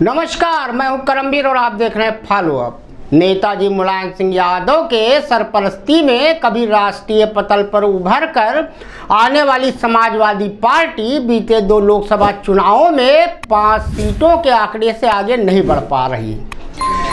नमस्कार, मैं हूं करमवीर और आप देख रहे हैं फॉलो अप। नेताजी मुलायम सिंह यादव के सरपरस्ती में कभी राष्ट्रीय पटल पर उभर कर आने वाली समाजवादी पार्टी बीते 2 लोकसभा चुनावों में 5 सीटों के आंकड़े से आगे नहीं बढ़ पा रही।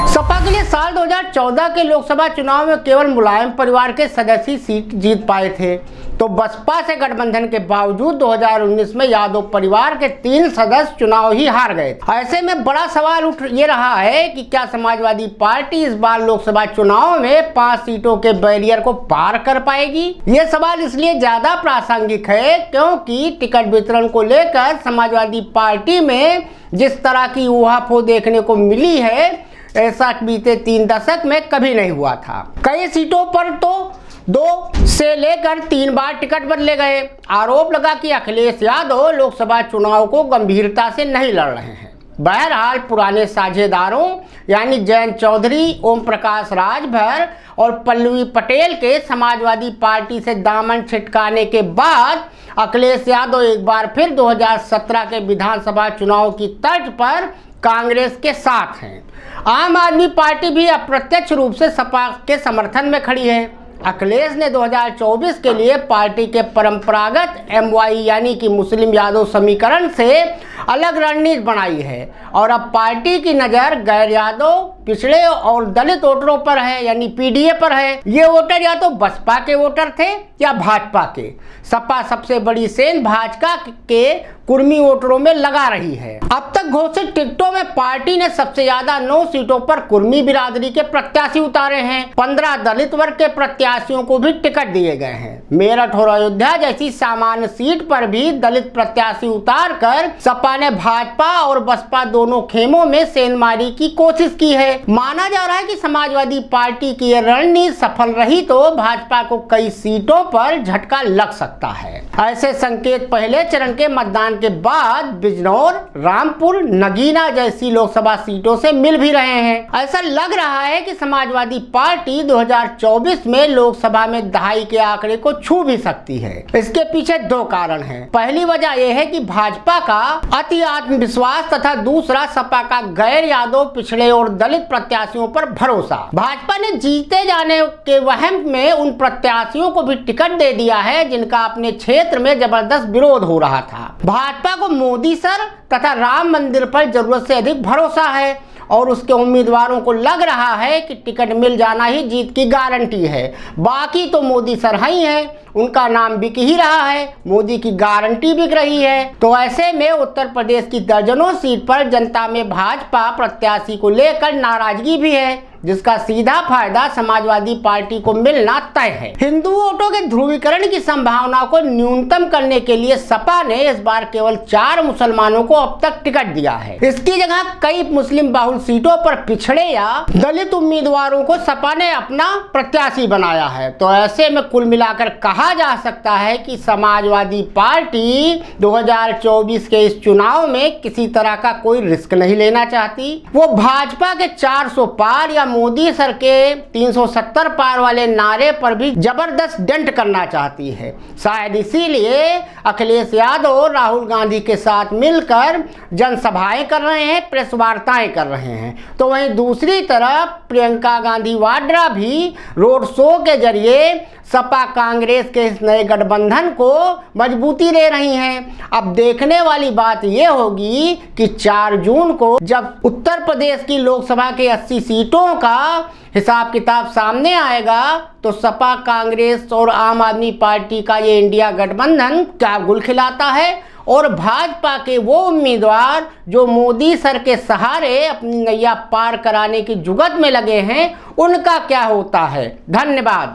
सपा के लिए साल 2014 के लोकसभा चुनाव में केवल मुलायम परिवार के सदस्य ही सीट जीत पाए थे, तो बसपा से गठबंधन के बावजूद 2019 में यादव परिवार के 3 सदस्य चुनाव ही हार गए थे। ऐसे में बड़ा सवाल उठ ये रहा है कि क्या समाजवादी पार्टी इस बार लोकसभा चुनाव में 5 सीटों के बैरियर को पार कर पाएगी। ये सवाल इसलिए ज्यादा प्रासंगिक है क्योंकि टिकट वितरण को लेकर समाजवादी पार्टी में जिस तरह की ऊहापोह देखने को मिली है, ऐसा बीते 3 दशक में कभी नहीं हुआ था। कई सीटों पर तो 2 से लेकर 3 बार टिकट बदले गए। आरोप लगा कि अखिलेश यादव लोकसभा चुनाव को गंभीरता से नहीं लड़ रहे हैं। बहरहाल पुराने साझेदारों यानी जयंत चौधरी, ओम प्रकाश राजभर और पल्लवी पटेल के समाजवादी पार्टी से दामन छिटकाने के बाद अखिलेश यादव एक बार फिर 2017 के विधानसभा चुनाव की तर्ज पर कांग्रेस के साथ हैं। आम आदमी पार्टी भी अप्रत्यक्ष रूप से सपा के समर्थन में खड़ी है। अखिलेश ने 2024 के लिए पार्टी के परंपरागत MY यानी कि मुस्लिम यादव समीकरण से अलग रणनीति बनाई है और अब पार्टी की नज़र गैर यादव, पिछड़े और दलित वोटरों पर है, यानी PDA पर है। ये वोटर या तो बसपा के वोटर थे या भाजपा के। सपा सबसे बड़ी सेन भाजपा के कुर्मी वोटरों में लगा रही है। अब तक घोषित टिकटों में पार्टी ने सबसे ज्यादा 9 सीटों पर कुर्मी बिरादरी के प्रत्याशी उतारे हैं। 15 दलित वर्ग के प्रत्याशियों को भी टिकट दिए गए हैं। मेरठ और अयोध्या जैसी सामान्य सीट पर भी दलित प्रत्याशी उतार कर सपा ने भाजपा और बसपा दोनों खेमों में सेंधमारी की कोशिश की है। माना जा रहा है कि समाजवादी पार्टी की यह रणनीति सफल रही तो भाजपा को कई सीटों पर झटका लग सकता है। ऐसे संकेत पहले चरण के मतदान के बाद बिजनौर, रामपुर, नगीना जैसी लोकसभा सीटों से मिल भी रहे हैं। ऐसा लग रहा है कि समाजवादी पार्टी 2024 में लोकसभा में दहाई के आंकड़े को छू भी सकती है। इसके पीछे 2 कारण हैं। पहली वजह यह है कि भाजपा का अति आत्मविश्वास तथा दूसरा सपा का गैर यादव, पिछड़े और दलित प्रत्याशियों पर भरोसा। भाजपा ने जीते जाने के वहम में उन प्रत्याशियों को भी टिकट दे दिया है जिनका अपने क्षेत्र में जबरदस्त विरोध हो रहा था। भाजपा को मोदी सर तथा राम मंदिर पर जरूरत से अधिक भरोसा है और उसके उम्मीदवारों को लग रहा है कि टिकट मिल जाना ही जीत की गारंटी है। बाकी तो मोदी सर ही हैं, उनका नाम बिक ही रहा है, मोदी की गारंटी बिक रही है। तो ऐसे में उत्तर प्रदेश की दर्जनों सीट पर जनता में भाजपा प्रत्याशी को लेकर नाराजगी भी है, जिसका सीधा फायदा समाजवादी पार्टी को मिलना तय है। हिंदू वोटों के ध्रुवीकरण की संभावना को न्यूनतम करने के लिए सपा ने इस बार केवल 4 मुसलमानों को अब तक टिकट दिया है। इसकी जगह कई मुस्लिम बहुल सीटों पर पिछड़े या दलित उम्मीदवारों को सपा ने अपना प्रत्याशी बनाया है। तो ऐसे में कुल मिलाकर कहा जा सकता है कि समाजवादी पार्टी 2024 के इस चुनाव में किसी तरह का कोई रिस्क नहीं लेना चाहती। वो भाजपा के 400 पार या मोदी सर के 370 पार वाले नारे पर भी जबरदस्त डेंट करना चाहती है। शायद इसीलिए अखिलेश यादव राहुल गांधी के साथ मिलकर जनसभाएं कर रहे हैं, प्रेस वार्ताएं कर रहे हैं। तो वहीं दूसरी तरफ प्रियंका गांधी वाड्रा भी रोड शो के जरिए सपा कांग्रेस के इस नए गठबंधन को मजबूती दे रही हैं। अब देखने वाली बात यह होगी कि 4 जून को जब उत्तर प्रदेश की लोकसभा के 80 सीटों का हिसाब किताब सामने आएगा तो सपा, कांग्रेस और आम आदमी पार्टी का ये इंडिया गठबंधन क्या गुल खिलाता है और भाजपा के वो उम्मीदवार जो मोदी सर के सहारे अपनी नैया पार कराने की जुगत में लगे हैं, उनका क्या होता है। धन्यवाद।